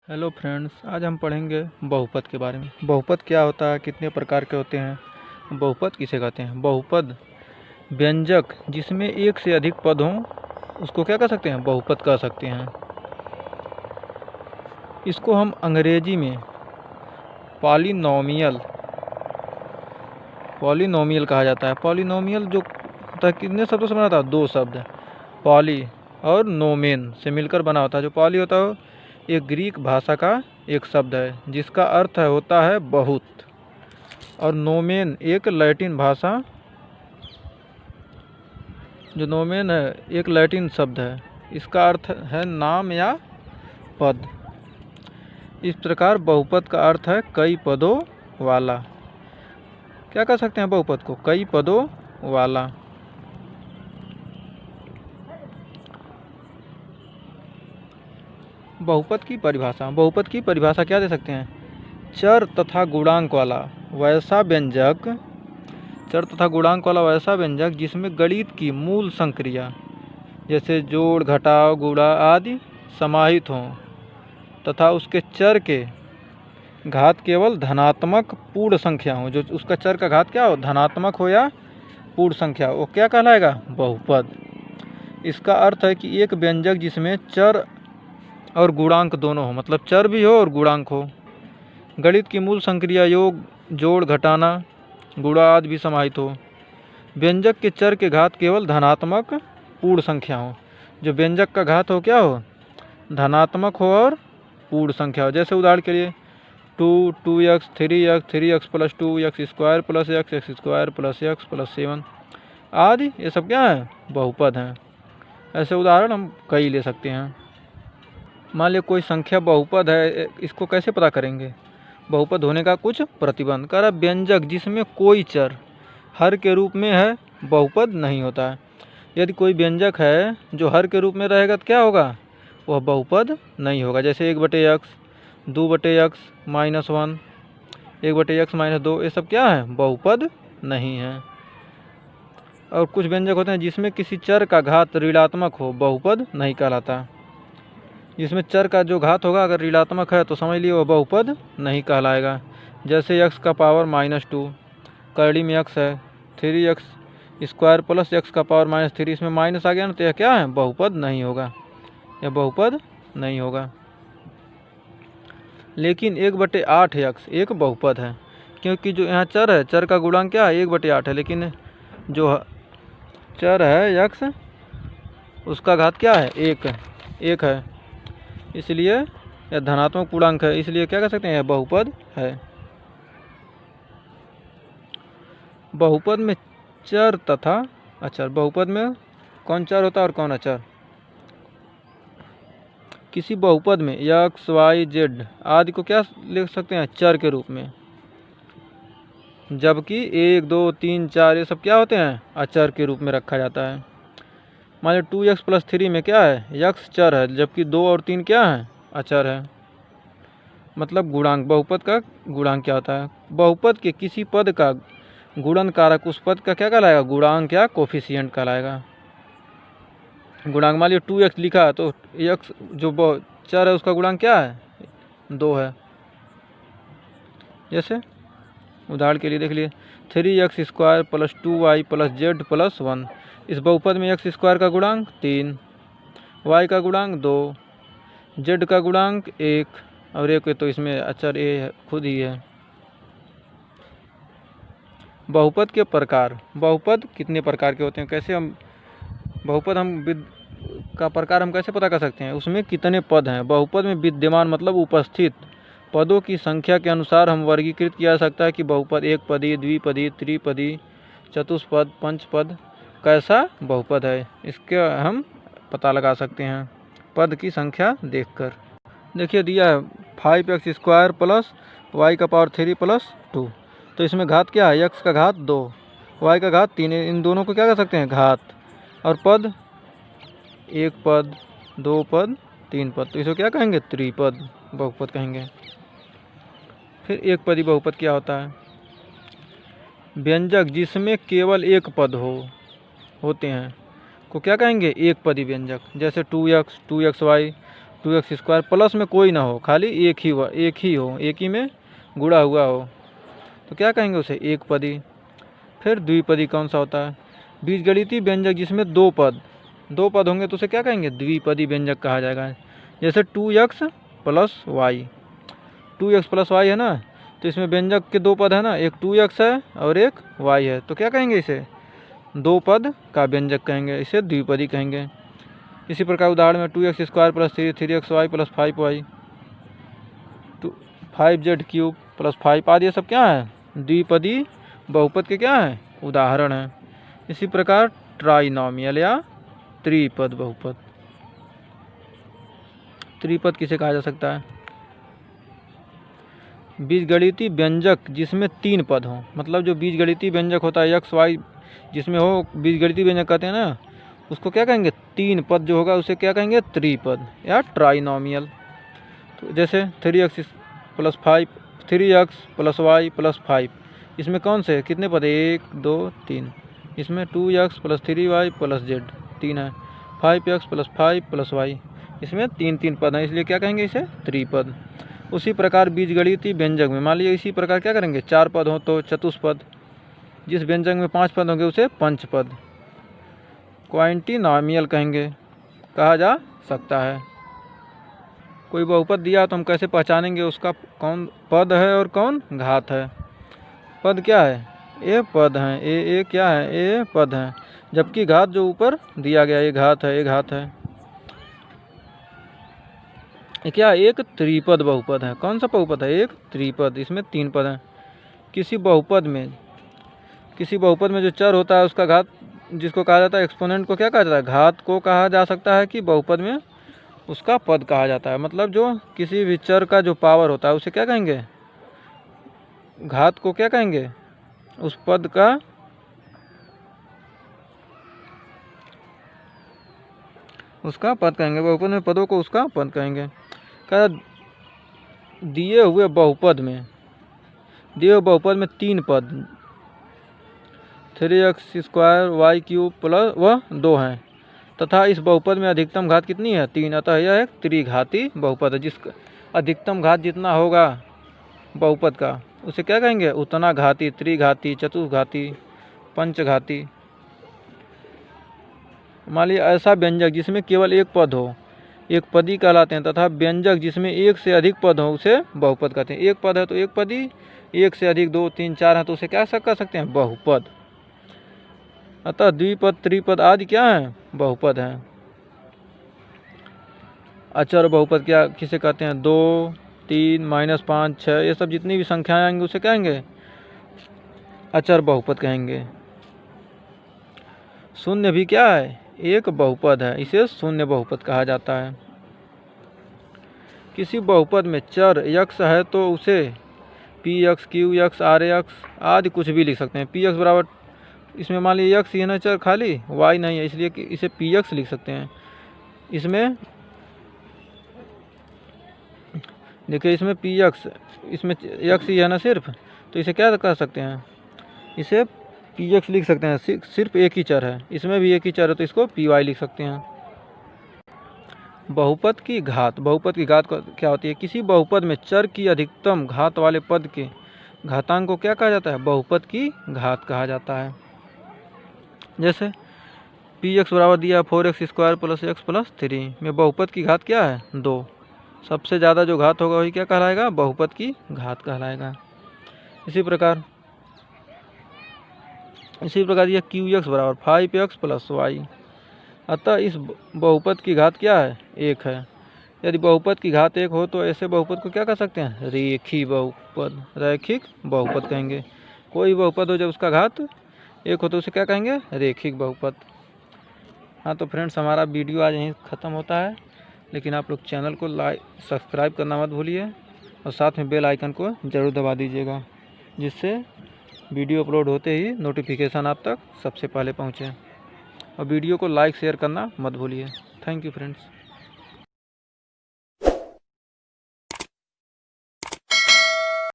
Hello friends, आज हम पढ़ेंगे बहुपद के बारे में। बहुपद क्या होता है, कितने प्रकार के होते हैं, बहुपद किसे कहते हैं। बहुपद व्यंजक जिसमें एक से अधिक पद हों उसको क्या कह सकते हैं, बहुपद कह सकते हैं। इसको हम अंग्रेजी में पॉलिनोमियल पॉलिनोमियल कहा जाता है। पॉलिनोमियल जो होता है कितने शब्दों से बना होता है, दो शब्द पॉली और नोमेन से मिलकर बना होता है। जो पॉली होता है एक ग्रीक भाषा का एक शब्द है जिसका अर्थ होता है बहुत, और नोमेन एक लैटिन भाषा, जो नोमेन है एक लैटिन शब्द है, इसका अर्थ है नाम या पद। इस प्रकार बहुपद का अर्थ है कई पदों वाला। क्या कह सकते हैं बहुपद को, कई पदों वाला। बहुपद की परिभाषा क्या दे सकते हैं, चर तथा गुणांक वाला वैसा व्यंजक, चर तथा गुणांक वाला वैसा व्यंजक जिसमें गणित की मूल संक्रिया जैसे जोड़ घटाव गुणा आदि समाहित हों तथा उसके चर के घात केवल धनात्मक पूर्ण संख्या हो। जो उसका चर का घात क्या हो, धनात्मक हो या पूर्ण संख्या हो, वो क्या कहलाएगा, बहुपद। इसका अर्थ है कि एक व्यंजक जिसमें चर और गुणांक दोनों हो, मतलब चर भी हो और गुणांक हो, गणित की मूल संक्रिया योग जोड़ घटाना गुणा आदि भी समाहित हो, व्यंजक के चर के घात केवल धनात्मक पूर्ण संख्या हो। जो व्यंजक का घात हो क्या हो, धनात्मक हो और पूर्ण संख्या हो। जैसे उदाहरण के लिए 2, 2x, 3x, 3x plus 2, x square plus x square plus x plus 7 आदि, ये सब क्या है, बहुपद हैं। ऐसे उदाहरण हम कई ले सकते हैं। मान लिया कोई संख्या बहुपद है, इसको कैसे पता करेंगे, बहुपद होने का कुछ प्रतिबंध। कर व्यंजक जिसमें कोई चर हर के रूप में है बहुपद नहीं होता है। यदि कोई व्यंजक है जो हर के रूप में रहेगा तो क्या होगा, वह बहुपद नहीं होगा। जैसे 1/x, 2/x -1, 1/x -2, ये सब क्या है, बहुपद नहीं है। और कुछ व्यंजक होते हैं जिसमें किसी चर का घात ऋणात्मक हो, बहुपद नहीं कहलाता। जिसमें चर का जो घात होगा अगर ऋणात्मक है तो समझ लिए वह बहुपद नहीं कहलाएगा। जैसे x का पावर -2, करड़ी में x है, 3x स्क्वायर प्लस x का पावर -3, इसमें माइनस आ गया ना, तो यह क्या है, बहुपद नहीं होगा, यह बहुपद नहीं होगा। लेकिन 1/8x एक बहुपद है, क्योंकि जो यहाँ चर है, चर का गुणांक क्या है, 1/8 है, लेकिन जो चर है x उसका घात क्या है, 1 है, इसलिए यह धनात्मक पूर्णांक है, इसलिए क्या कह सकते हैं, यह बहुपद है। बहुपद में चर तथा अचर, बहुपद में कौन चर होता है और कौन अचर। किसी बहुपद में x, y, z आदि को क्या लिख सकते हैं, चर के रूप में, जबकि 1, 2, 3, 4 ये सब क्या होते हैं, अचर के रूप में रखा जाता है। मान लो 2x + 3 में क्या है, x चर है, जबकि 2 और 3 क्या है, अचर है। मतलब गुणांक, बहुपद का गुणांक क्या होता है, बहुपद के किसी पद का गुणन कारक उस पद का क्या कहलाएगा, गुणांक या कोफिशिएंट कहलाएगा। गुणांक मान लिया 2x लिखा है तो x जो चर है उसका गुणांक क्या है, 2 है। जैसे उदाहरण के लिए देख लिए 3x square plus 2y plus z plus 1, इस बहुपद में x स्क्वायर का गुणांक 3, y का गुणांक 2, z का गुणांक 1 और 1 तो इसमें अचर a खुद ही है। बहुपद के प्रकार, बहुपद कितने प्रकार के होते हैं, कैसे हम बहुपद का प्रकार हम कैसे पता कर सकते हैं, उसमें कितने पद हैं। बहुपद में विद्यमान मतलब उपस्थित पदों की संख्या के अनुसार हम वर्गीकृत किया जा सकता है कि बहुपद एक पदी, द्विपदी, त्रिपदी, चतुष्पद, पंचपद कैसा बहुपद है, इसके हम पता लगा सकते हैं पद की संख्या देखकर। देखिए दिया है 5x स्क्वायर प्लस y का पावर 3 प्लस 2, तो इसमें घात क्या है, x का घात 2, y का घात 3, इन दोनों को क्या कर सकते हैं, घात। और पद 1 पद, 2 पद, 3 पद, तो इसे क्या कहेंगे, त्रिपद बहुपद कहेंगे। फिर एक पदी बहुपद क्या होता है, व्यंजक जिसमें केवल एक पद होते हैं को क्या कहेंगे, एक पदी व्यंजक। जैसे 2x, 2xy 2x² प्लस में कोई ना हो, खाली एक ही हो, एक ही में गुणा हुआ हो, तो क्या कहेंगे उसे? एक पदी। फिर द्विपदी कौन सा होता है? बीजगणितीय व्यंजक जिसमें दो पद होंगे तो उसे क्या कहेंगे? द्विपदी व्यंजक कहा जाएगा। जैसे 2x plus Y, 2x plus Y है ना, तो इसमें व्यंजक के दो पद है ना, एक 2x है और एक y है, तो क्या कहेंगे इसे? दो पद का व्यंजक कहेंगे, इसे द्विपदी कहेंगे। इसी प्रकार उदाहरण में 2x² plus 3xy plus 5y, 5z³ plus 5 आदि, ये सब क्या है? द्विपदी बहुपद के क्या है? उदाहरण है। इसी प्रकार ट्राइनोमियल या त्रिपद बहुपद। त्रिपद किसे कहा जा सकता है? बीजगणितीय व्यंजक जिसमें तीन पद हों, मतलब जो बीजगणितीय व्यंजक होता है x y जिसमें हो, बीजगणितीय व्यंजक कहते हैं ना, उसको क्या कहेंगे? तीन पद जो होगा उसे क्या कहेंगे? त्रिपद या ट्राइनोमियल। तो जैसे 3x plus 5, 3x plus Y plus 5, इसमें कौन से कितने पद है? 1 2 3। इसमें 2x plus 3y plus z 3 है, 5x प्लस 5 प्लस y, इसमें तीन पद हैं, इसलिए क्या कहेंगे? इसे त्रिपद। उसी प्रकार बीजगणितीय व्यंजक में मान लीजिए इसी प्रकार क्या करेंगे? 4 पद हो तो चतुष्पद, जिस व्यंजक में 5 पद होंगे उसे पंचपद, क्वांटिनोमियल कहा जा सकता है। कोई बहुपद दिया तो हम कैसे पहचानेंगे उसका कौन पद है और कौन घात है? पद क्या है? ए पद हैं, ए क्या है? ए पद हैं, जबकि घात जो ऊपर दिया गया ये घात है, ये क्या? एक त्रिपद बहुपद है। कौन सा बहुपद है? एक त्रिपद, इसमें तीन पद हैं। किसी बहुपद में जो चर होता है उसका घात, जिसको कहा जाता है एक्सपोनेंट, को क्या कहा जाता है? घात को कहा जा सकता है कि बहुपद में उसका पद कहा जाता है। मतलब जो किसी भी चर का जो पावर होता है उसे क्या कहेंगे? घात को क्या कहेंगे? उस पद का उसका पद कहेंगे, बहुपद में पदों को उसका पद कहेंगे। क्या दिए हुए बहुपद में तीन पद 3x² y³ प्लस वह 2 हैं, तथा इस बहुपद में अधिकतम घात कितनी है? 3, अतः यह एक त्रिघाती बहुपद है। जिसका अधिकतम घात जितना होगा बहुपद का उसे क्या कहेंगे? उतना घाती, त्रिघाती, चतुर्घाती, पंचघाती। मान लीजिए ऐसा व्यंजक जिसमें केवल एक पद हो, एक पदी कहलाते हैं, तथा व्यंजक जिसमें एक से अधिक पद हो उसे बहुपद कहते हैं। एक पद है तो एक पदी, एक से अधिक 2 3 4 है तो उसे क्या कह सकते हैं? बहुपद। अतः द्विपद, त्रिपद आदि क्या है? बहुपद हैं। अचर बहुपद क्या किसे कहते हैं? 2 3 -5 6, ये सब जितनी भी संख्याएं आएंगी उसे कहेंगे? अचर बहुपद कहेंगे। शून्य भी क्या है? एक बहुपद है, इसे शून्य बहुपद कहा जाता है। किसी बहुपद में चर x है तो उसे px, qx, rx आदि कुछ भी लिख सकते हैं। px बराबर, इसमें मान लीजिए x ही है ना चर, खाली y नहीं है, इसलिए कि इसे px लिख सकते हैं। इसमें देखिए, इसमें px, इसमें x ही है ना सिर्फ, तो इसे क्या कह सकते हैं? इसे px लिख सकते हैं, सिर्फ एक ही चर है। इसमें भी एक ही चर है तो इसको py लिख सकते हैं। बहुपद की घात क्या होती है? किसी बहुपद में चर की अधिकतम घात वाले पद के घातांक को क्या कहा जाता है? बहुपद की घात कहा जाता है। जैसे px बराबर दिया 4x² प्लस x प्लस 3 में बहुपद की घात क्या है? 2। सबसे ज़्यादा जो घात होगा वही क्या कहलाएगा? बहुपद की घात कहलाएगा। इसी प्रकार यह qx बराबर 5x प्लस y, अतः इस बहुपद की घात क्या है? 1 है। यदि बहुपद की घात 1 हो तो ऐसे बहुपद को क्या कह सकते हैं? रैखिक बहुपद कहेंगे। कोई बहुपद हो जब उसका घात 1 हो तो उसे क्या कहेंगे? रैखिक बहुपद। हाँ तो फ्रेंड्स, हमारा वीडियो आज यहीं ख़त्म होता है, लेकिन आप लोग चैनल को सब्सक्राइब करना मत भूलिए और साथ में बेल आइकन को ज़रूर दबा दीजिएगा, जिससे वीडियो अपलोड होते ही नोटिफिकेशन आप तक सबसे पहले पहुँचे। और वीडियो को लाइक शेयर करना मत भूलिए। Thank you friends.